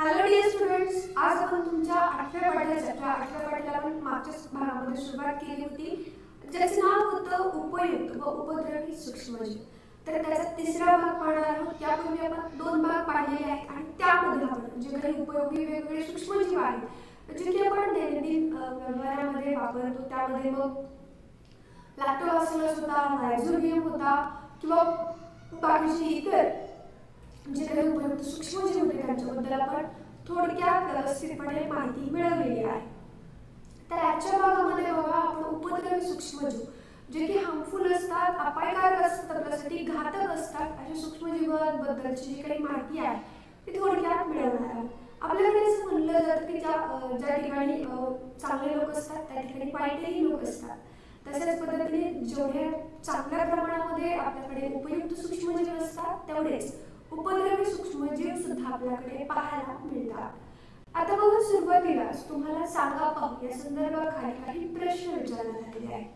Hello dear students, आज आपण तुमच्या 8व्या पाठाला आपण मागच्या भागामध्ये सुरुवात केली होती, ज्याचे नाव होतं उपयुक्त व उपद्रवी सूक्ष्मजीव. तर त्याचा तिसरा भाग पाहणार आहोत. यापूर्वी आपण 2 भाग पाहिलेले आहेत आणि त्यामध्ये आपण जे काही उपयोगी वेगवेगळे सूक्ष्मजीव आहेत जे की आपण दैनंदिन व्यवहारामध्ये वापरतो, त्यामध्ये मग लॅक्टोबॅसिलस होता, रायझोबियम होता किंवा बाकीचे इतर जे काही उपयुक्त सूक्ष्मजीव होते त्यांच्याबद्दल आपण थोडक्यात व्यवस्थितपणे माहिती मिळवलेली आहे. तर आजच्या भागामध्ये बघा आपण उपद्रवी सूक्ष्मजीव जे की हार्मफुल असतात, अपायकारक असतात, आपल्यासाठी घातक असतात अशा सूक्ष्मजीवांबद्दलची जी काही माहिती आहे ती थोडक्यात मिळवणार आहोत. आपल्याकडे असं म्हणलं जातं की ज्या ठिकाणी चांगले लोक असतात त्या ठिकाणी वाईटही लोक असतात. तशाच पद्धतीने जेवढ्या चांगल्या प्रमाणामध्ये आपल्याकडे उपयुक्त सूक्ष्मजीव असतात तेवढेच उपद्रवी सूक्ष्मजीव सुद्धा आपल्याकडे पाहायला मिळतात. आता बघा, सुरुवातीलाच तुम्हाला सांगा पाहू या संदर्भाखाली काही प्रश्न विचारण्यात आलेले आहेत.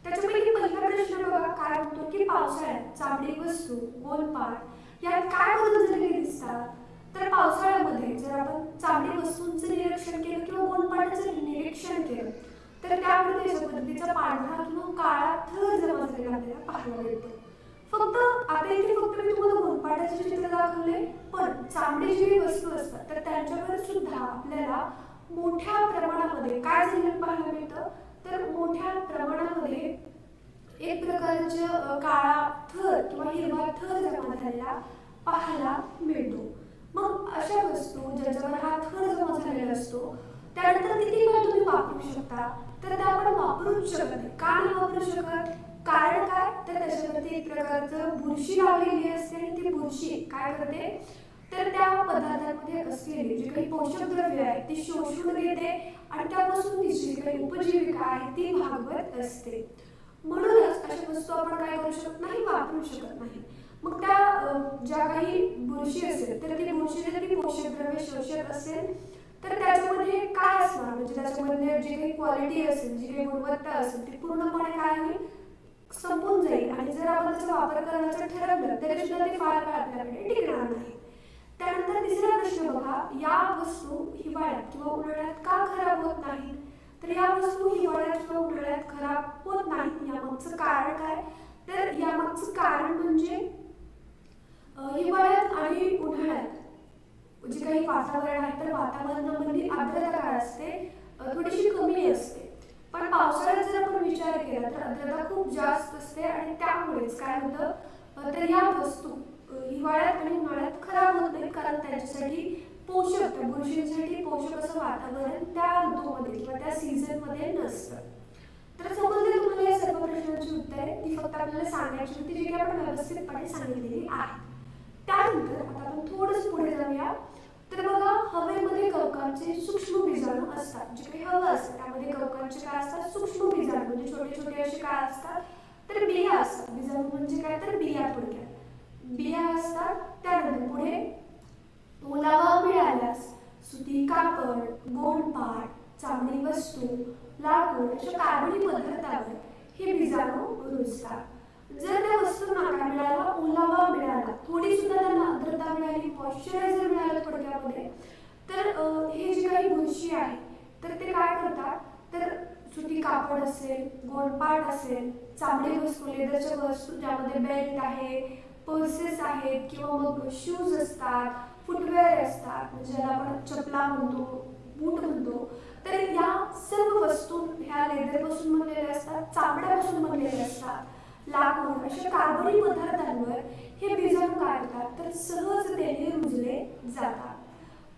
त्याच्यापैकी पहिला प्रश्न बघा काय म्हणतो की पावसाळ्यात चामडी वस्तू, गोणपाट यात काय बदल झालेले दिसतात? तर पावसाळ्यामध्ये जर आपण चामडी वस्तूंचं निरीक्षण केलं किंवा गोणपाटाचं निरीक्षण केलं तर त्यामध्ये अशा पद्धतीचा पांढरा किंवा काळा थर जमा झालेला आपल्याला पाहायला मिळतो. फक्त आता इथे फक्त मी तुम्हाला गोणपाटाचे चित्र दाखवले, पण चामडीची जी वस्तू असतात तर त्यांच्यावर सुद्धा आपल्याला मोठ्या प्रमाणामध्ये काय झालेलं पाहायला मिळतं? तर मोठ्या प्रमाणामध्ये एक प्रकारचा काळा थर किंवा हिरवा थर जमा झालेला पाहायला मिळतो. मग अशा वस्तू ज्याच्यावर हा थर जमा झालेला असतो त्यानंतर किती वेळ तुम्ही वापरू शकता? तर त्या आपण वापरूच शकत नाही. का नाही वापरू शकत? कारण काय? तर त्याच्यावरती एक प्रकारचं बुरशी लावलेली असते आणि ती बुरशी काय करते तर त्या पदार्थांमध्ये असलेली जी काही पोषक द्रव्ये आहेत ती शोषून घेते आणि त्यापासून ती जी काही उपजीविका आहे ती भागवत असते. म्हणूनच अशा वस्तू आपण काय करू शकत नाही, वापरू शकत नाही. मग त्या ज्या काही बुरशी असेल तर ती बुरशी जर ती पोषक द्रव्ये शोषक असेल तर त्याच्यामध्ये काय असणार, म्हणजे त्याच्यामध्ये जी काही क्वालिटी असेल, जी काही गुणवत्ता असेल ती पूर्णपणे काय होईल, संपून जाईल. आणि जर आपण त्याचा वापर करण्याचं ठरवलं तरी सुद्धा ते फार काळ आपल्याकडे टिकणार नाही. त्यानंतर तिसरा प्रश्न बघा, या वस्तू हिवाळ्यात किंवा उन्हाळ्यात का खराब होत नाहीत? तर या वस्तू हिवाळ्यात किंवा उन्हाळ्यात खराब होत नाहीत यामागचं कारण काय? तर यामागचं कारण म्हणजे हिवाळ्यात आणि उन्हाळ्यात जे काही वातावरण आहे तर वातावरणामध्ये आर्द्रता काय असते, थोडीशी कमी असते. पण पावसाळ्यात जर आपण विचार केला तर आर्द्रता खूप जास्त असते आणि त्यामुळेच काय होतं तर या वस्तू हिवाळ्यात आणि उन्हाळ्यात खराब होत नाहीत, कारण त्यांच्यासाठी पोषक, त्या बुरशींसाठी पोषक असं वातावरण त्या ऋतूमध्ये किंवा त्या सीझनमध्ये नसतं. तर समजले तुम्हाला या सर्व प्रश्नांची उत्तरे? ती फक्त आपल्याला सांगायची होती, जी की आपण व्यवस्थितपणे सांगितलेली आहे. त्यानंतर आता आपण थोडंसं पुढे जाऊया. तर बघा, हवेमध्ये कवकांचे सूक्ष्म बीजाणू असतात. जे काही हवा असते त्यामध्ये कवकांचे काय असतात, सूक्ष्म बीजाणू, म्हणजे छोटे छोटे असे काय असतात तर बिया असतात. बीजाणू म्हणजे काय तर बिया, थोडक्यात बिया असतात. त्यानंतर पुढे ओलावा मिळाल्यास सुती कापड, गोणपाट, चामडी वस्तू, लाकूड अशा कार्बनी पदार्थावर हे बीजाणू रुजतात. जर त्या वस्तूंना काय मिळाला, ओलावा मिळाला, थोडी सुद्धा त्यांना आर्द्रता मिळाली, मॉइश्चरायझर मिळालं थोडक्यामध्ये, तर हे जे काही बुरशी आहे तर ते काय करतात तर सुती कापड असेल, गोणपाट असेल, चामडी वस्तू, लेदरच्या वस्तू ज्यामध्ये बेल्ट आहे, पर्सेस आहेत किंवा मग शूज असतात, फुटवेअर असतात, म्हणजे ज्याला आपण चपला म्हणतो, बूट म्हणतो, तर या सर्व वस्तू ह्या लेदरपासून बनलेल्या असतात, चामड्यापासून बनलेल्या असतात. लाकूड अशा कार्बनी पदार्थांवर हे बीजाणू काय करतात तर सहजतेने रुजले जातात.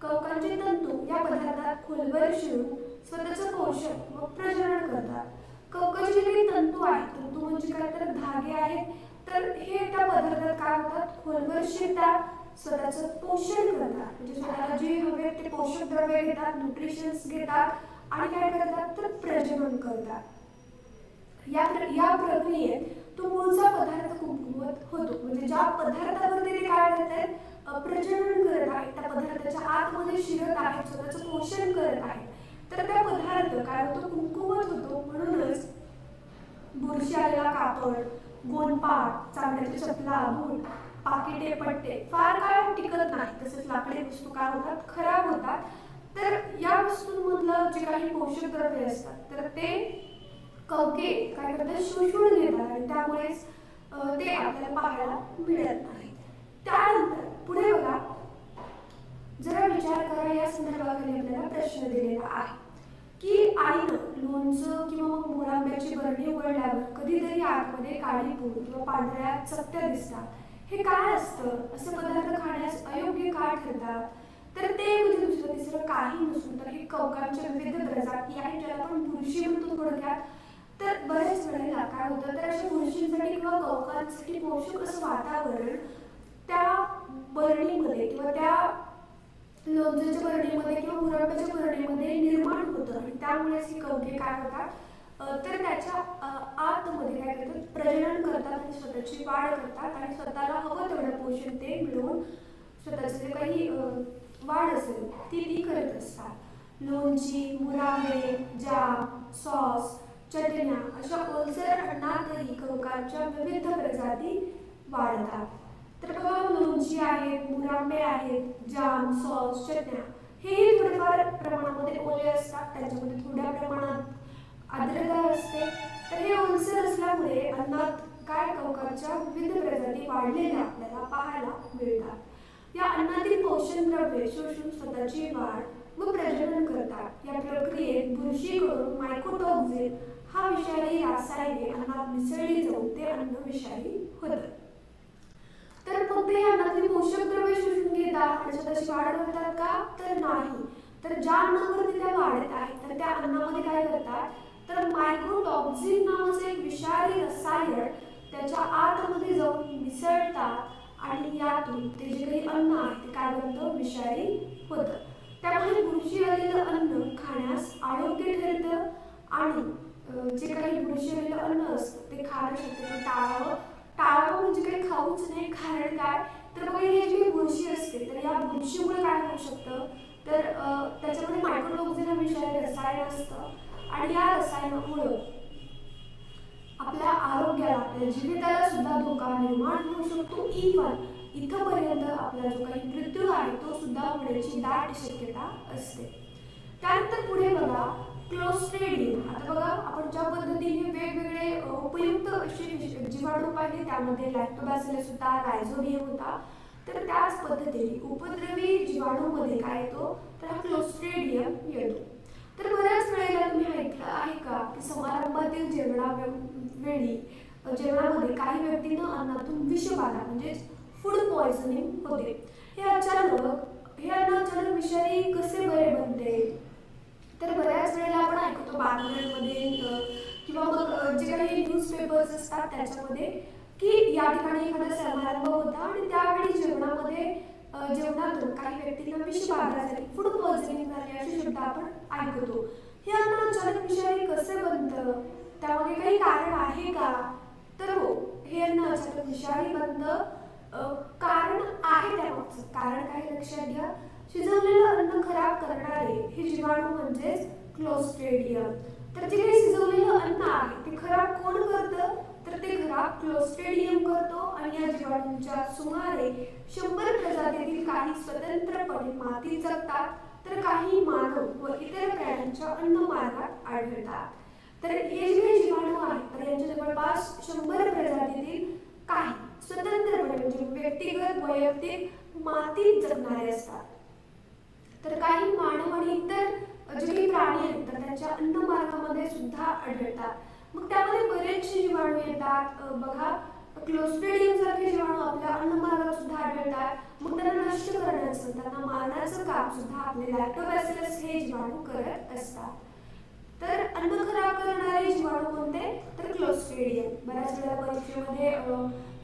कवकांचे तंतू या पदार्थात खोलवर शिरून स्वतःचं पोषण व प्रजनन करतात. कवकाचे जे काही तंतू आहेत, तंतू म्हणजे काय तर धागे आहेत, तर हे त्या पदार्थात काय होतात, खोलवर शिरतात, स्वतःचं पोषण करतात, म्हणजे स्वतःला जे हवे ते पोषक द्रव्ये घेतात, न्यूट्रिशन्स घेतात आणि काय करतात तर प्रजनन करतात. या प्रक्रियेत तो मूळचा पदार्थ कुंकुमत होतो, म्हणजे ज्या पदार्थावरती ते काय करतात प्रजनन करत आहेत, त्या पदार्थाच्या आतमध्ये शिरत आहेत, स्वतःचं पोषण करत आहेत, तर त्या पदार्थ काय होतो कुंकुमत होतो. म्हणूनच बुरशी आलेला कापड, गोणपाट, चामड्याच्या चपला, बूट पाकिटे, पट्टे फार काळ टिकत नाही. तसेच लाकडी वस्तू काय होतात, खराब होतात. तर या वस्तूंमधलं जे काही पोषक द्रव्ये असतात तर ते कवके काय करतात, शोषून घेतात आणि त्यामुळेच ते आपल्याला पाहायला मिळत नाही. त्यानंतर पुढे बघा, जरा विचार करा, या संदर्भाखाली आपल्याला प्रश्न दिलेला आहे की आईनं लोणचं किंवा मग मुरांब्याची बरणी उघडल्यावर कधीतरी आतमध्ये काळी पूड किंवा पांढऱ्या चकत्या दिसतात. हे काय असतं, असे पदार्थ खाण्यास अयोग्य का ठरतात? तर ते म्हणजे दुसरं तिसरं काही नसून तर हे कवकांच्या विविध प्रजाती आहेत, ज्याला आपण बुरशी म्हणतो थोडक्यात. तर बऱ्याच वेळेला काय होतं, तर अशा बुरशींसाठी किंवा कवकांसाठी पोषक असं वातावरण त्या बरणीमध्ये किंवा त्या लोणच्याच्या बरणीमध्ये किंवा मुरब्याच्या बरणीमध्ये निर्माण होतं आणि त्यामुळेच ही कवके काय होतात, तर त्याच्या आतमध्ये काय करतात, प्रजनन करतात आणि स्वतःची वाढ करतात आणि स्वतःला हवं तेवढं पोषण ते मिळवून स्वतःचं जे काही वाढ असेल ती करत असतात. लोणची, मुरांबे, जाम, सॉस, चटण्या अशा ओलसर अन्नातही कवकांच्या विविध प्रजाती वाढतात. तर बघा, लोणची आहेत, मुरांबे आहेत, जाम, सॉस, चटण्या हे थोडेफार प्रमाणामध्ये ओले असतात, त्याच्यामध्ये थोड्या प्रमाणात आर्द्रता असते. तर हे ओलसर असल्यामुळे अन्नात काय कवकांच्या विविध प्रजाती वाढलेल्या आपल्याला पाहायला मिळतात. या अन्नातील पोषण द्रव्ये शोषून स्वतःची वाढ व प्रजनन करतात. या प्रक्रियेत बुरशीकडून मायकोटॉक्झिन हा विषारी रसायने अन्नात मिसळली जाऊन ते अन्न विषारी होतं. तर फक्त या अन्नातील पोषक द्रव्ये शोषून घेतात आणि स्वतःची वाढ करतात का? तर नाही. तर ज्या अन्नावरती त्या वाढत आहेत तर त्या अन्नामध्ये काय करतात, तर मायकोटॉक्झिन नावाचे एक विषारी रसायन त्याच्या आतमध्ये जाऊन मिसळतात आणि यातून ते जे काही अन्न आहे ते काय बनतं, विषारी होतं. त्यामुळे बुरशी आलेलं अन्न खाण्यास अयोग्य ठरतं आणि जे काही बुरशी आलेलं अन्न असतं ते खाणं शक्यतो टाळावं. टाळावं म्हणजे काही खाऊच नाही. कारण काय, तर बघा, ही जी बुरशी असते तर या बुरशीमुळे काय होऊ शकतं, तर त्याच्यामध्ये मायक्रोटॉक्झिन हा विषारी रसायन असतं आणि या रसायनामुळं आपल्या आरोग्याला, आपल्या जीविताला सुद्धा धोका निर्माण होऊ शकतो. इव्हन इथपर्यंत आपला जो काही मृत्यू आहे तो सुद्धा होण्याची दाट शक्यता असते. त्यानंतर पुढे बघा, क्लोस्ट्रिडियम. आता बघा, आपण ज्या पद्धतीने वेगवेगळे उपयुक्त असे जीवाणू पाहिले, त्यामध्ये लॅक्टोबॅसिलस होता, रायझोडियम होता. तर त्याच पद्धतीने उपद्रवी जीवाणूमध्ये काय येतो, तर हा क्लोस्ट्रिडियम येतो. तर बऱ्याच वेळेला तुम्ही ऐकलं आहे का की समारंभातील जेवणावेळी जेवणामध्ये काही व्यक्तींना अन्नातून विषबाधा म्हणजे फूड पॉइझनिंग होते. हे अन्न अचानक विषारी कसे बरे बनते? तर बऱ्याच वेळेला आपण ऐकतो बातम्यांमध्ये किंवा मग जे काही न्यूजपेपर्स असतात त्याच्यामध्ये की या ठिकाणी एखादा समारंभ होता आणि त्यावेळी जेवणातून काही व्यक्तींना विषबाधा झाली, फूड पॉइझनिंग झाली असे शब्द आपण ऐकतो. हे अन्न अचानक विषारी कसे बनतं? त्यामागे काही कारण आहे का? तर हो, हे अन्न अचानक विषारी बनतं. कारण आहे त्यामागचं. कारण काय लक्षात घ्या, शिजवलेलं अन्न खराब करणारे हे जीवाणू म्हणजेच क्लोस्ट्रिडियम. तर जे काही शिजवलेलं अन्न आहे ते खराब कोण करतं, तर ते खराब क्लोस्ट्रिडियम करतो आणि या जीवाणूंच्या सुमारे 100 प्रजातीतील काही स्वतंत्रपणे मातीत जगतात तर काही मानव व इतर प्राण्यांच्या अन्नमार्गात आढळतात. तर हे जे काही जीवाणू आहेत तर यांच्या जवळपास 100 प्रजातीतील काही स्वतंत्रपणे म्हणजे व्यक्तिगत वैयक्तिक मातीत जगणारे असतात. तर काही मानव आणि इतर जे काही प्राणी आहेत तर त्यांच्या अन्नमार्गामध्ये सुद्धा आढळतात. मग त्यामध्ये बरेचसे जीवाणू येतात. बघा, क्लोस्ट्रिडियम सारखे जीवाणू आपल्या अन्नमार्गात सुद्धा आढळतात. मग त्यांना नष्ट करण्याचं, त्यांना मारण्याचं काम सुद्धा आपले लॅक्टोबॅसिलस हे जीवाणू करत असतात. तर अन्न खराब करणारे जीवाणू कोणते, तर क्लोस्ट्रिडियम. बऱ्याच वेळा परीक्षेमध्ये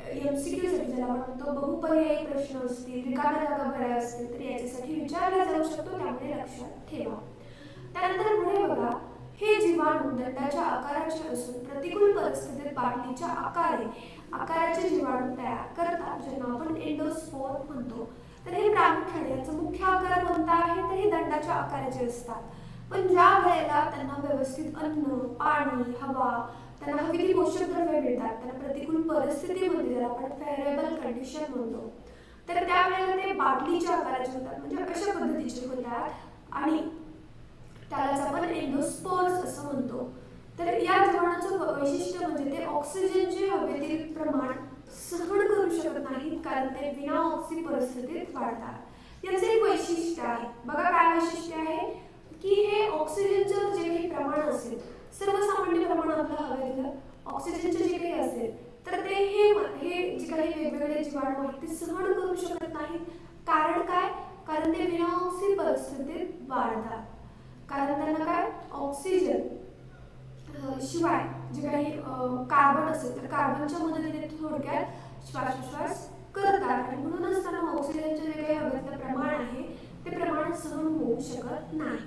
MCQ साठी ज्याला आपण म्हणतो बहुपर्यायी प्रश्न असतील, रिकाम्या जागा भरायच्या असतील तर याच्यासाठी विचारला जाऊ शकतो, त्यामुळे लक्षात ठेवा. त्यानंतर पुढे बघा, हे जीवाणू दंडाच्या आकाराचे असून प्रतिकूल परिस्थितीत बाटलीच्या आकाराचे जीवाणू तयार करतात, ज्यांना आपण एंडोस्पोर म्हणतो. तर हे प्रामुख्याने याचा मुख्य आकार कोणता आहे, तर हे दंडाच्या आकाराचे असतात. पण ज्या वेळेला त्यांना व्यवस्थित अन्न, पाणी, हवा त्यांना हवी ती पोषक द्रव्ये मिळतात, त्यांना प्रतिकूल परिस्थितीमध्ये ज्याला आपण फेवरेबल कंडिशन म्हणतो, तर त्यावेळेला ते बाटलीच्या आकाराचे होतात, म्हणजे अशा पद्धतीचे होतात आणि त्यालाच आपण एंडोस्पोर्स असं म्हणतो. तर या जीवाणूचं वैशिष्ट्य म्हणजे ते ऑक्सिजनचे हवेतील प्रमाण सहन करू शकत नाहीत, कारण ते विना ऑक्सी परिस्थितीत वाढतात. याचे एक वैशिष्ट्य आहे, बघा काय वैशिष्ट्य आहे की हे ऑक्सिजनचं जे काही प्रमाण असेल, सर्वसामान्य प्रमाण आपलं हवेतलं ऑक्सिजनचं जे काही असेल, तर ते हे जे काही वेगवेगळे जीवाणू आहेत ते सहन करू शकत नाहीत. कारण काय? कारण ते विना ऑक्सी परिस्थितीत वाढतात. कारण त्यांना काय, ऑक्सिजन शिवाय जे काही कार्बन असेल तर कार्बनच्या मदतीने थोडक्यात श्वासोच्छ्वास करतात आणि म्हणूनच त्यांना ऑक्सिजनचे जे काही हवेतलं प्रमाण आहे ते प्रमाण सहन होऊ शकत नाही.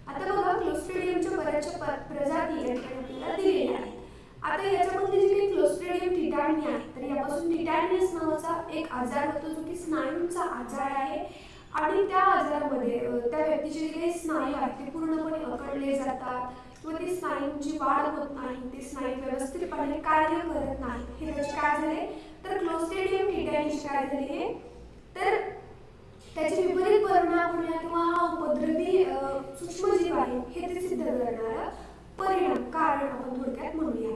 आता बघा क्लोस्ट्रिडियमच्या बऱ्याचशा प्रजाती या ठिकाणी आपल्याला दिलेल्या आहेत. आता याच्यामध्ये जे काही क्लोस्ट्रिडियम टिटॅनी आहे, तर यापासून टिटॅनियस नावाचा एक आजार होतो जो की स्नायूंचा आजार आहे आणि त्या आजारामध्ये त्या व्यक्तीचे जे काही स्नायू आहेत ते पूर्णपणे अकडले जातात किंवा ती स्नायूंची वाढ होत नाही, ते स्नायू व्यवस्थितपणे कार्य करत नाही. हे त्याचे काय झाले, तर क्लोस्ट्रिडियम टिटॅनीचे काय झाले हे, तर त्याचे विपरीत परिणाम किंवा हा उपद्रवी सूक्ष्मजीव आहे हे ते सिद्ध करणारा परिणाम कारण आपण थोडक्यात म्हणूया.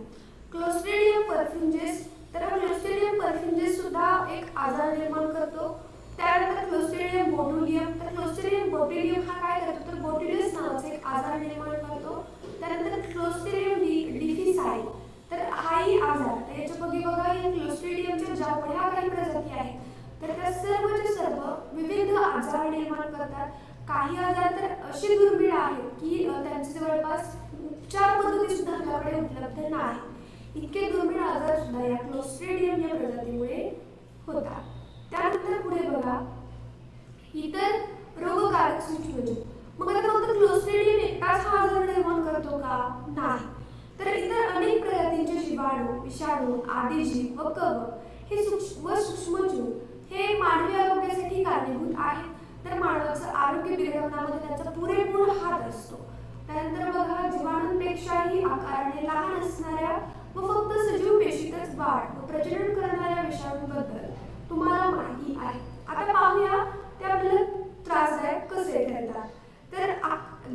क्लोस्ट्रिडियम परफ्युंजेस, तर क्लोस्ट्रिडियम परफ्युंजेस सुद्धा एक आजार निर्माण करतो. त्यानंतर क्लोस्ट्रिडियम बोटुलियम, तर क्लोस्ट्रिडियम बोटुलियम हा काय करतो, तर बोट्युलस नावाचा एक आजार निर्माण करतो. त्यानंतर क्लोस्ट्रिडियम डिफिसाइल, तर हाही आजार, तर याच्यापैकी बघा या क्लोस्ट्रिडियमच्या जेवढ्या काही प्रजाती आहेत तर त्या सर्वच्या सर्व विविध आजार निर्माण करतात. काही आजार तर असे दुर्मिळ आहेत की त्यांचे जवळपास उपचार पद्धती सुद्धा आपल्याकडे उपलब्ध नाही. इतके दुर्मिळ आजार सुद्धा या क्लोस्ट्रिडियम या प्रजातीमुळे होतात. त्यानंतर पुढे बघा इतर रोगकारक सूक्ष्मजीव. मग आता फक्त क्लोस्ट्रिडियम एकटाच हा आजार निर्माण करतो का? नाही, तर इतर अनेक प्रजातींचे जीवाणू, विषाणू, आदिजीव व कवक हे सूक्ष्मजीव हे मानवी आरोग्यासाठी कारणीभूत आहेत. तर मानवाचं आरोग्य बिघडवण्यामध्ये त्यांचा पुरेपूर हात असतो. त्यानंतर बघा जीवाणूंपेक्षाही आकाराने लहान असणाऱ्या व फक्त सजीव पेशीतच वाढ व प्रजनन करणाऱ्या विषाणूंबद्दल तुम्हाला माहिती आहे. आता पाहूया ते आपल्याला त्रासदायक कसे ठरतात. तर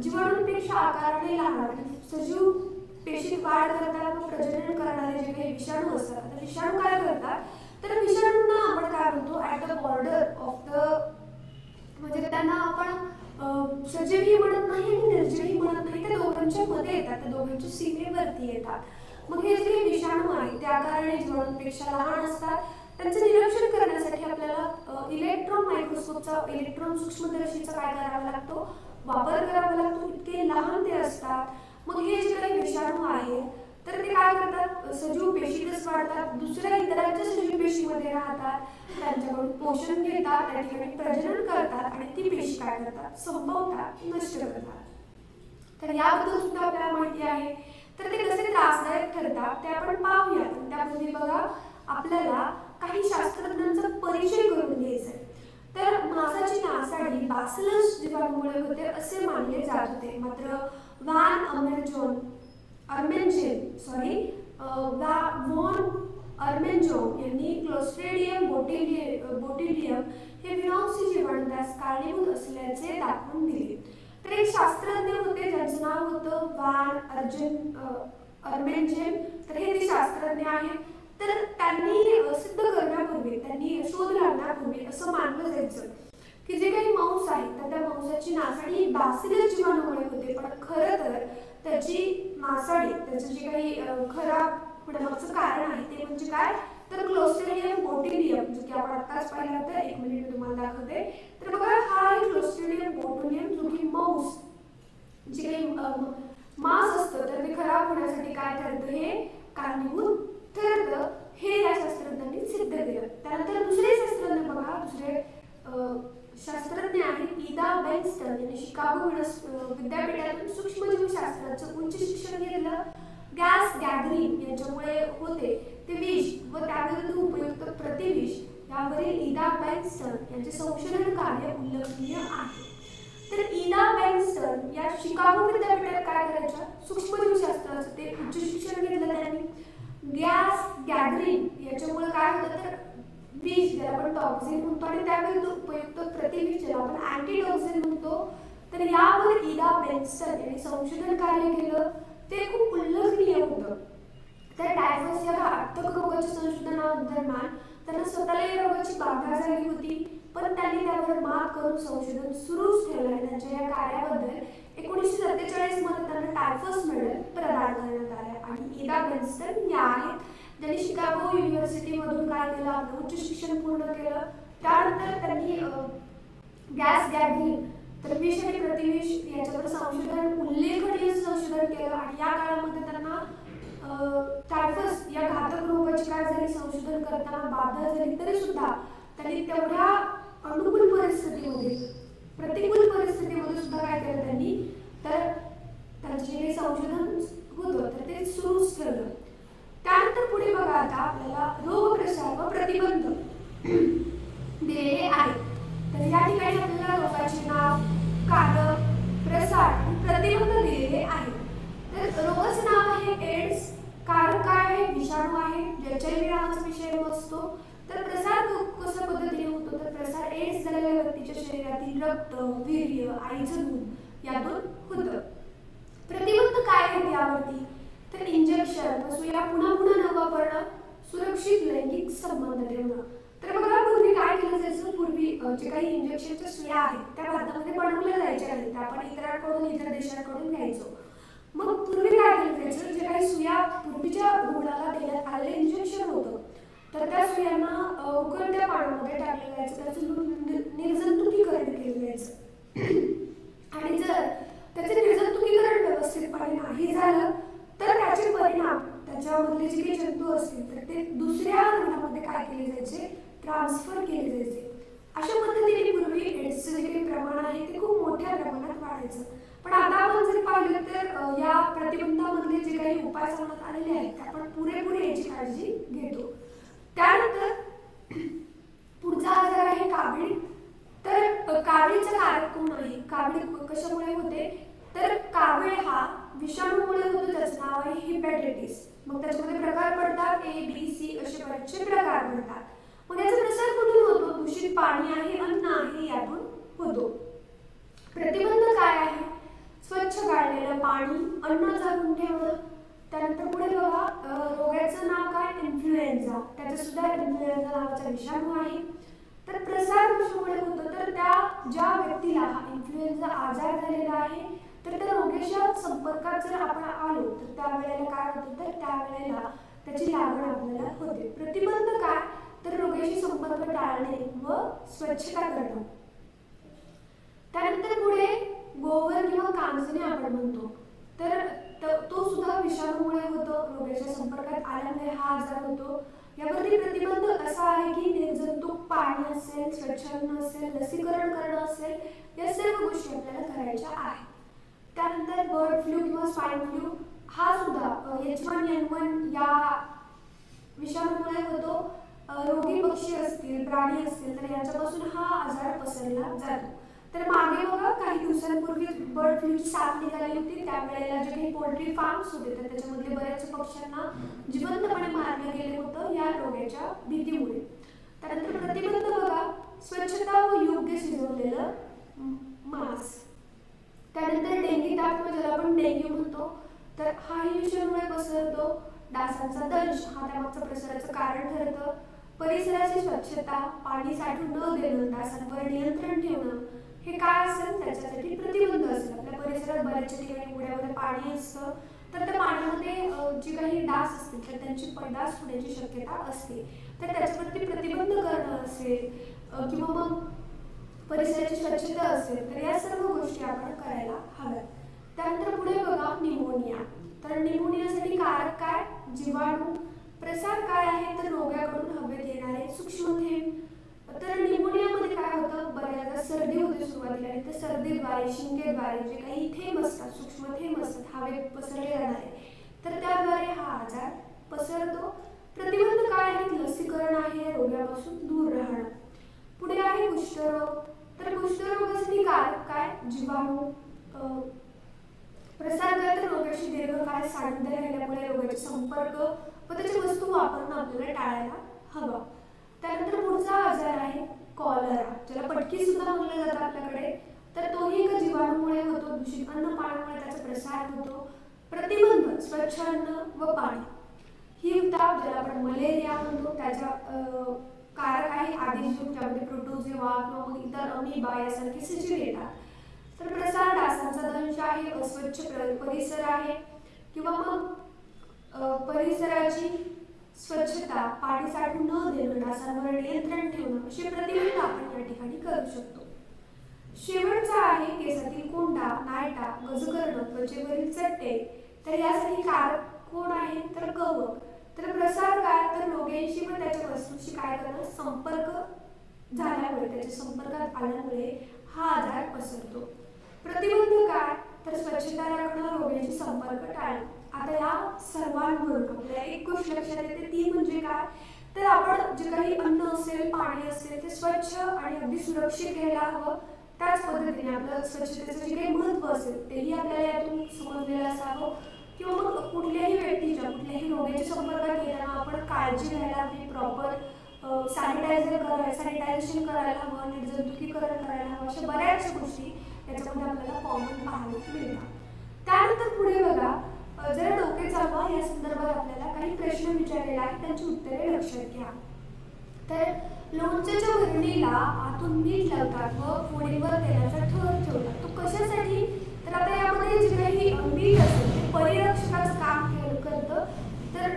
जीवाणूंपेक्षा आकाराने लहान आणि सजीव पेशीत वाढ करतात व प्रजनन करणारे जे काही विषाणू असतात, तर विषाणू काय करतात, तर विषाणूंना आपण काय म्हणतो, at the border of the, म्हणजे त्यांना आपण सजीवही म्हणत नाही आणि निर्जीवही म्हणत नाही, त्या दोघांच्या मध्ये येतात, त्या दोघांच्या सीमेवरती येतात. मग हे जे काही विषाणू आहेत त्या आकाराने जीवाणूंपेक्षा लहान असतात. त्यांचं निरीक्षण करण्यासाठी आपल्याला इलेक्ट्रॉन मायक्रोस्कोपचा, इलेक्ट्रॉन सूक्ष्मदर्शीचा काय करावा लागतो, वापर करावा लागतो. इतके लहान ते असतात. मग हे जे काही विषाणू आहेत तर ते काय करतात, सजीव पेशीतच वाढतात, दुसऱ्या इतरांच्या सजीव पेशीमध्ये राहतात, त्यांच्याकडून पोषण घेतात, त्या ठिकाणी प्रजनन करतात आणि ती पेशी काय करतात, संपवतात, नष्ट करतात. तर याबद्दल सुद्धा आपल्याला माहिती आहे. तर ते कसे त्रासदायक ठरतात ते आपण पाहूया. त्यामध्ये बघा आपल्याला काही शास्त्रज्ञांचा परिचय करून घ्यायचा आहे. तर मासाची नासाडी बॅसिलस जीवाणूमुळे होते असे मानले जात होते. मात्र व्हॉन अर्मेन्जोन यांनी क्लोस्ट्रिडियम बोट्युलियम हे विनाऑक्सी जीवाणू त्यास कारणीभूत असल्याचे दाखवून दिले. तर एक शास्त्रज्ञ होते ज्यांचं नाव होतं व्हॉन अर्मेन्जोन. तर हे ते शास्त्रज्ञ आहेत. तर त्यांनी सिद्ध करण्यापूर्वी, त्यांनी शोध लावण्यापूर्वी असं मानलं जायचं की जे काही मांस आहे तर त्या मांसाची नासाडी बॅसिलस जीवाणूमुळे होते. पण खरं तर त्याची नासाडी, त्याचं जे काही खराब होण्यामागचं कारण आहे ते म्हणजे काय, तर क्लोस्ट्रिडियम बोट्युलियम, जो की आपण आत्ताच पाहिला होता. एक मिनिट तुम्हाला दाखवते. तर बघा हा आहे क्लोस्ट्रिडियम बोट्युलियम, जो की मांस, जे काही मांस असतं तर ते खराब होण्यासाठी काय ठरतं, हे कारणीभूत ठरतं. हे या शास्त्रज्ञांनी सिद्ध केलं. त्यानंतर दुसरे शास्त्रज्ञ बघा, दुसरे शास्त्रज्ञ आहेत इदा बेन्स्टन यांनी शिकागो विद्यापीठातून सूक्ष्मजीवशास्त्राचं उच्च शिक्षण घेतलं. गॅस गॅगरिन यांच्यामुळे होते ते विष व त्याविरुद्ध उपयुक्त प्रतिविष यावरील इदा बेन्स्टन यांचे संशोधन कार्य उल्लेखनीय आहे. तर इदा बेन्स्टन विन्स्टन या शिकागो विद्यापीठात काय करायच्या, सूक्ष्मजीवशास्त्राचं ते उच्च शिक्षण घेतलं त्यांनी। गॅस गॅदरिंग याच्यामुळे काय होतं तर विष ज्याला आपण टॉक्सिन म्हणतो आणि त्यावेळी उपयुक्त प्रतिविष ज्याला आपण अँटीटॉक्सिन म्हणतो, तर यावर इदा बेन्सन यांनी संशोधन कार्य केलं, ते खूप उल्लेखनीय होतं। तर टायफस या घातक रोगाच्या संशोधनादरम्यान त्यांना स्वतःला या रोगाची बाधा झाली होती, पण त्यांनी त्यावर मात करून संशोधन सुरूच ठेवलं आणि त्यांच्या या कार्याबद्दल 1947 मध्ये त्यांना टायफस मेडल प्रदान करण्यात आले। आणि इदा बेन्सन या आहेत ज्यांनी शिकागो युनिव्हर्सिटीमधून काय केलं, आपलं उच्च शिक्षण पूर्ण केलं। त्यानंतर त्यांनी गॅस गॅदरिंग तर विष आणि प्रतिविष याच्यावर संशोधन उल्लेखनीय संशोधन केलं आणि या काळामध्ये त्यांना टायफस या घातक रोगाची काय झाली संशोधन करताना बाधा झाली, तरी सुद्धा त्यांनी तेवढ्या अनुकूल परिस्थितीमध्ये प्रतिकूल परिस्थितीमध्ये सुद्धा काय केलं त्यांनी, तर त्यांचे जे संशोधन होतं तर ते सुरूच ठेवलं। त्यानंतर पुढे बघा आता आपल्याला रोग प्रसार व प्रतिबंध दिलेले आहेत। तर या ठिकाणी आपल्याला रोगाचे नाव, कारक, प्रसार आणि प्रतिबंध दिलेले आहेत। तर रोगाचं नाव आहे एड्स, कारक काय आहे, विषाणू आहे, HIV नावाचा विषाणू असतो। तर प्रसार कशा पद्धतीने होतो, तर प्रसार एड्स झालेल्या व्यक्तीच्या शरीरातील रक्त, वीर्य, आईचं दूध यातून होतं। प्रतिबंध काय आहेत यावरती, तर इंजेक्शन, सुया पुन्हा पुन्हा न वापरणं, सुरक्षित लैंगिक संबंध ठेवणं। तर बघा पूर्वी काय केलं जायचं, पूर्वी जे काही इंजेक्शनच्या सुया आहेत त्या भारतामध्ये बनवल्या जायच्या नाहीत, आपण इतरांकडून इतर देशांकडून घ्यायचो। मग पूर्वी काय केलं जायचं, जे काही सुया पूर्वीच्या रुग्णाला देण्यात आलेलं इंजेक्शन होतं तर त्या सुयांना उकळत्या पाण्यामध्ये टाकलं जायचं, त्याचं निर्जंतुकीकरण केलं जायचं आणि जर त्याचे निर्जंतुकीकरण व्यवस्थितपणे नाही झालं तर त्याचे परिणाम त्याच्यामधले जे काही जंतू असतील तर ते दुसऱ्या रुग्णामध्ये काय केले जायचे, ट्रान्सफर केले जायचे। अशा पद्धतीने पूर्वी एड्सचे जे काही प्रमाण आहे ते खूप मोठ्या प्रमाणात वाढायचं। पण आता आपण जर पाहिलं तर या प्रतिबंधामधले जे काही उपाय सांगण्यात आलेले आहेत ते आपण पुरेपूर याची काळजी घेतो। त्यानंतर पुढचा आजार आहे कावीळ। तर कावीळचा कारक कोण आहे, कावीळ कशामुळे होते, तर कावीळ हा विषाणूमुळे होतो, त्याचं नाव आहे हिपॅटायटिस। मग त्याच्यामध्ये प्रकार पडतात A, B, C असे बरेचसे प्रकार पडतात। मग याचा प्रसार कुठून होतो, दूषित पाणी आहे, अन्न आहे यातून होतो। प्रतिबंध काय आहे, स्वच्छ गाळलेलं पाणी, अन्न झाकून ठेवणं। त्यानंतर पुढे बघा रोगाचं नाव काय, इन्फ्लुएन्झा, त्याचा सुद्धा इन्फ्लुएन्झा नावाचा विषाणू आहे। तर प्रसार कशामुळे होतो, तर त्या ज्या व्यक्तीला हा इन्फ्लुएन्झा आजार झालेला आहे तर त्या रोगाच्या संपर्कात जर आपण आलो तर त्यावेळेला काय होतं, तर त्यावेळेला त्याची लागण आपल्याला होते। प्रतिबंध काय, तर रोगाशी संपर्क टाळणे व स्वच्छता करणं। त्यानंतर पुढे गोवर किंवा कांजणे आपण म्हणतो, तर तो सुद्धा विषाणूमुळे होतो, रोगाच्या संपर्कात आल्यामुळे हा आजार होतो। यावरती प्रतिबंध असा आहे की निर्जंतुक पाणी असेल, स्वच्छ अन्न असेल, लसीकरण करणं असेल, या सर्व गोष्टी आपल्याला करायच्या आहेत। त्यानंतर बर्ड फ्लू किंवा स्वाईन फ्लू हा सुद्धा H1N1 या विषाणूमुळे होतो। रोगी पक्षी असतील, प्राणी असतील तर यांच्यापासून हा आजार पसरला जातो। तर मागे बघा काही दिवसांपूर्वी बर्ड फ्लूची साथ निघाली होती, त्यावेळेला जे काही पोल्ट्री फार्म्स होते तर त्याच्यामधले बऱ्याच पक्ष्यांना जिवंतपणे मारलं गेलं होतं या रोगाच्या भीतीमुळे। त्यानंतर प्रतिबंध बघा, स्वच्छता व योग्य शिजवलेलं मांस। त्यानंतर डेंगी ताप किंवा ज्याला आपण डेंग्यू म्हणतो तर हाही विषाणूमुळे पसरतो। डासांचा दंश हा त्यामागचं प्रसाराचं कारण ठरतं। परिसराची स्वच्छता, पाणी साठून न देणं, डासांवर नियंत्रण ठेवणं हे काय असेल त्याच्यासाठी प्रतिबंध असेल। आपल्या परिसरात बऱ्याचशा ठिकाणी उड्यावर पाणी असतं तर त्या पाण्यामध्ये जे काही डास असतील तर त्यांची पैदास होण्याची शक्यता असते, तर त्याच्यावरती प्रतिबंध करणं असेल किंवा मग परिसराची स्वच्छता असेल तर या सर्व गोष्टी आपण करायला हव्यात। त्यानंतर पुढे बघा निमोनिया। तर निमोनियासाठी कारक काय, जीवाणू। प्रसार काय आहे, तर रोगाकडून हवेत येणारे सूक्ष्म थेंब। तर निमोनियामध्ये काय होतं, बऱ्याचदा सर्दी होते सुरुवातीला आणि त्या सर्दीद्वारे, शिंकेद्वारे जे काही थेंब असतात, सूक्ष्म थेंब असतात हवेत पसरले जाणारे, तर त्याद्वारे हा आजार पसरतो। प्रतिबंध काय आहे, लसीकरण आहे, रोगापासून दूर राहणं। पुढे आहे कुष्ठरोग। तर कुष्ठरोगासाठी कारक काय, जीवाणू। प्रसारग्रस्त रोगाशी दीर्घकाळ साधून राहिल्यामुळे रोगाचे संपर्क व त्याची वस्तू वापरणं आपल्याला टाळायला हवा. त्यानंतर पुढचा आजार आहे कॉलरा, ज्याला पटकी सुद्धा म्हणलं जातं आपल्याकडे. तर तोही एका जीवाणूमुळे होतो. दूषित अन्न पाण्यामुळे त्याचा प्रसार होतो. प्रतिबंध स्वच्छ अन्न व पाणी. ही ताप ज्याला आपण मलेरिया म्हणतो त्याच्या कारक आहे आदिजीव, ज्यामध्ये प्रोटोझोआ किंवा मग इतर अमिबा यासारखे सजीव येतात. तर प्रसार डासांचा दंश आहे. अस्वच्छ परिसर आहे किंवा मग परिसराची स्वच्छता, पाणी साठवून न देणं, डासांवर नियंत्रण ठेवणं असे प्रतिबंध आपण या ठिकाणी करू शकतो. शेवटचा आहे केसातील कोंडा, नायटा, गजकर्ण, त्वचेवरील चट्टे. तर यासाठी कारक कोण आहे तर कवक. तर प्रसार काय तर रोग्यांशी व त्याच्या वस्तूंशी काय करणं संपर्क झाल्यामुळे, त्याच्या संपर्कात आल्यामुळे हा आजार पसरतो. प्रतिबंध काय तर स्वच्छता राखणं, रोग्यांशी संपर्क टाळणं. आता या सर्वांवरून आपल्याला एक गोष्ट लक्षात येते ती म्हणजे काय तर आपण जे काही अन्न असेल, पाणी असेल ते स्वच्छ आणि अगदी सुरक्षित घ्यायला हवं. त्याच पद्धतीने आपलं स्वच्छतेचं जे काही महत्त्व असेल तेही आपल्याला यातून समजलेलं असावं. किंवा मग कुठल्याही व्यक्तीच्या कुठल्याही रोगाच्या संपर्कात येताना आपण काळजी घ्यायला हवी. प्रॉपर सॅनिटायझेशन करायला हवं, निर्जंतुकीकरण करायला हवं. अशा बऱ्याच गोष्टी याच्यामध्ये आपल्याला कॉमन पाहायला मिळतात. त्यानंतर पुढे बघा, जरा डोके चालवा या संदर्भात आपल्याला काही प्रश्न विचारलेले आहेत, त्यांची उत्तरे लक्षात घ्या. तर लोणच्याच्या भरणीला आतून मीठ लावतात व फोडीवर तेलाचा थर ठेवतात. तो कशासाठी तर आता यामध्ये जे काही मीठ असेल ते परिरक्षकाचं काम करतं. तर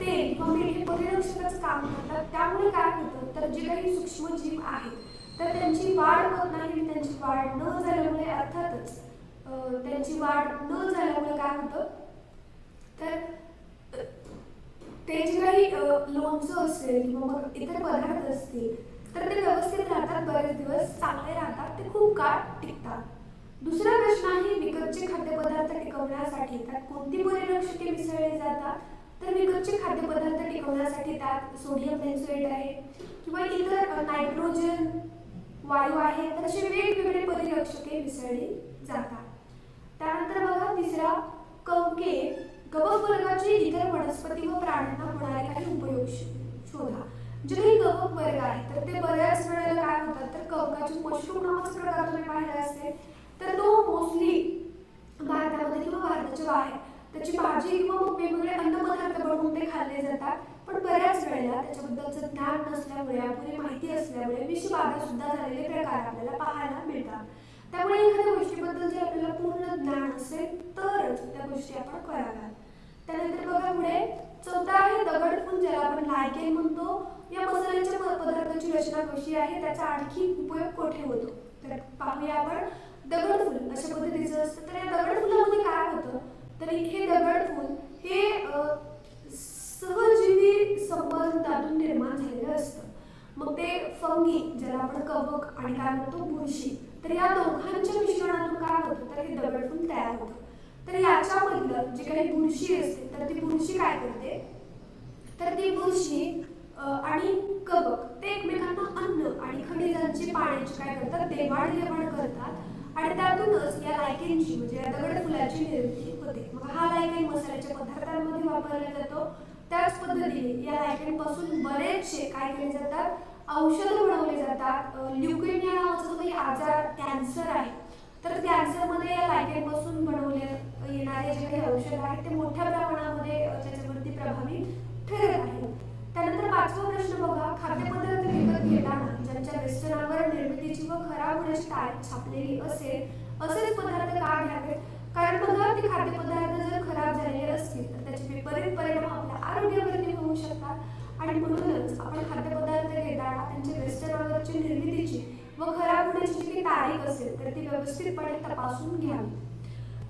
तेल किंवा मीठ हे परिरक्षकाचं काम करतात. त्यामुळे काय होतं तर जे काही सूक्ष्मजीव आहेत तर त्यांची वाढ होत नाही. त्यांची वाढ न झाल्यामुळे अर्थातच त्यांची वाढ न झाल्यामुळे काय होतं तर ते जे काही लोणचं असेल किंवा मग इतर पदार्थ असतील तर ते व्यवस्थित राहतात, बरेच दिवस चांगले राहतात, ते खूप काळ टिकतात. दुसरा प्रश्न आहे विकतचे खाद्यपदार्थ टिकवण्यासाठी त्यात कोणती परिरक्षके मिसळली जातात तर विकतचे खाद्यपदार्थ टिकवण्यासाठी त्यात सोडियम बेन्झोएट आहे किंवा इतर नायट्रोजन वायू आहे. तर असे वेगवेगळे परिरक्षके मिसळली जातात. त्यानंतर बघा तिसरा कवके, कवक वर्गाचे इतर वनस्पती व प्राण्यांना होणारे काही उपयोग शोधा. जे काही कवक वर्ग आहे तर ते बऱ्याच वेळेला काय होतात तर कवकाचे मशरूम नावाचा प्रकार तुम्ही पाहिला असेल तर तो मोस्टली भारतामध्ये किंवा भारताच्या बाहेर त्याची भाजी किंवा मग वेगवेगळे अन्नपदार्थ बनवून ते खाल्ले जातात. पण बऱ्याच वेळेला त्याच्याबद्दलचं ज्ञान नसल्यामुळे, अपुरी माहिती असल्यामुळे विषबाधा सुद्धा झालेले प्रकार आपल्याला पाहायला मिळतात. त्यामुळे एखाद्या गोष्टीबद्दल जर आपल्याला पूर्ण ज्ञान असेल तरच त्या गोष्टी आपण कराव्यात. त्यानंतर बघा पुढे चौथा आहे दगडफूल, ज्याला आपण लायकेन म्हणतो. या मसाल्याच्या पदार्थाची रचना कशी आहे, त्याचा आणखी उपयोग कुठे होतो तर पाहूया आपण. दगडफूल अशा पद्धतीचं असतं. तर या दगडफुलामध्ये काय होतं तर हे दगडफूल हे सहजीवी संबंधातून निर्माण झालेलं असतं. मग ते फंगी ज्याला आपण कवक आणि काय म्हणतो बुरशी, तर या दोघांच्या मिश्रणातून काय होतं तर हे दगडफूल तयार होतं. तर याच्यामधलं जे काही बुरशी असते तर ती बुरशी काय करते तर ती बुरशी आणि कवक ते एकमेकांना अन्न आणि खनिजांची, पाण्याची काय करतात देवाणघेवाण करतात आणि त्यातूनच या लायकेनची म्हणजे या दगडफुलाची निर्मिती होते. मग हा लायकेन मसाल्याच्या पदार्थांमध्ये वापरला जातो. त्याच पद्धतीने या लायकेन पासून बरेचसे काय केले जातात औषधं बनवले जातात. ल्युकेमिया नावाचा जो काही आजार कॅन्सर आहे तर कॅन्सरमध्ये या लायकेन पासून बनवले येणारे जे काही औषध आहेत ते मोठ्या प्रमाणामध्ये त्याच्यावरती प्रभावी ठरत आहे. त्यानंतर पाचवा प्रश्न बघा, खाद्यपदार्थ विकत घेताना ज्यांच्या वेस्टनावर निर्मितीची व खराब होण्याची तारीख छापलेली असेल असेच पदार्थ का घ्यावेत. कारण बघा ते खाद्यपदार्थ जर खराब झालेले असतील तर त्याचे विपरीत परिणाम आपल्या आरोग्यावरती होऊ शकतात आणि म्हणूनच आपण खाद्यपदार्थ घेताना त्यांच्या वेस्टनावरची निर्मितीची व खराब होण्याची जी तारीख असेल तर ती व्यवस्थितपणे तपासून घ्यावी.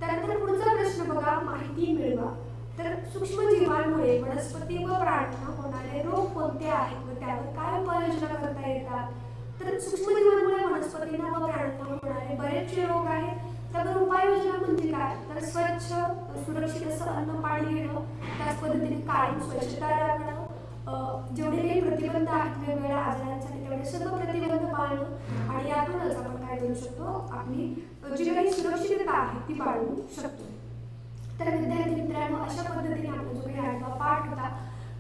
त्यानंतर पुढचा प्रश्न बघा, माहिती मिळवा. तर सूक्ष्मजीवांमुळे वनस्पती व प्राण्यांना होणारे रोग कोणते आहेत व त्यावर काय उपाययोजना करता येतात. तर सूक्ष्मजीवांमुळे वनस्पतींना व प्राण्यांना होणारे बरेचसे रोग आहेत. त्यावर उपाययोजना म्हणजे काय तर स्वच्छ सुरक्षित असं अन्न पाणी घेणं, त्याच पद्धतीने कायम स्वच्छता राखणं, जेवढे काही प्रतिबंध आहेत वेगवेगळ्या आजारांसाठी तेवढे सर्व प्रतिबंध पाळणं आणि यातूनच आपण काय करू शकतो आपली जी काही सुरक्षितता आहे ती बाळगू शकतो. तर विद्यार्थी मित्रांनो, अशा पद्धतीने आपला जो काही 8वा पाठ होता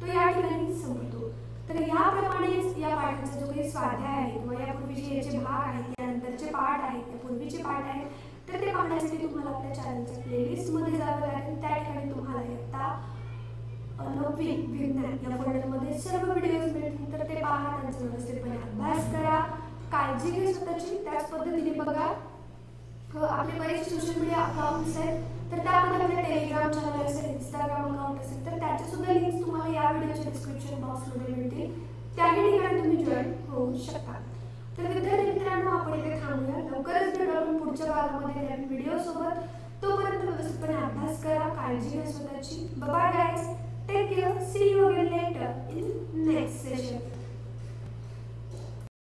तो या ठिकाणी संपतो. तर याप्रमाणेच या पाठाचा जो काही स्वाध्याय आहे किंवा यापूर्वीचे याचे भाग आहेत, त्यानंतरचे पाठ आहेत, यापूर्वीचे पाठ आहेत, तर ते पाहण्यासाठी तुम्हाला आपल्या चॅनलच्या प्लेलिस्टमध्ये जावं लागेल. त्या ठिकाणी तुम्हाला इयत्ता 9वी विज्ञान या फोल्डरमध्ये सर्व व्हिडिओज मिळतील. तर ते पहा, त्यांचा व्यवस्थितपणे अभ्यास करा, काळजी घ्या स्वतःची. त्याच पद्धतीने बघा, आपले बरेच सोशल मीडिया अकाउंट्स आहेत, तर त्यामध्ये आपले टेलिग्राम चॅनल असेल, इंस्टाग्राम अकाउंट असेल, तर त्याचे सुद्धा लिंक्स तुम्हाला या व्हिडिओच्या डिस्क्रिप्शन बॉक्समध्ये मिळतील. त्याही ठिकाणी तुम्ही जॉईन होऊ शकता. तर विद्यार्थी मित्रांनो, आपण इथे थांबूया. लवकरच भेटू आपण पुढच्या भागामध्ये नवीन व्हिडिओ सोबत. तोपर्यंत व्यवस्थितपणे अभ्यास करा, काळजी घ्या स्वतःची. Bye guys, take care, see you again later in next session.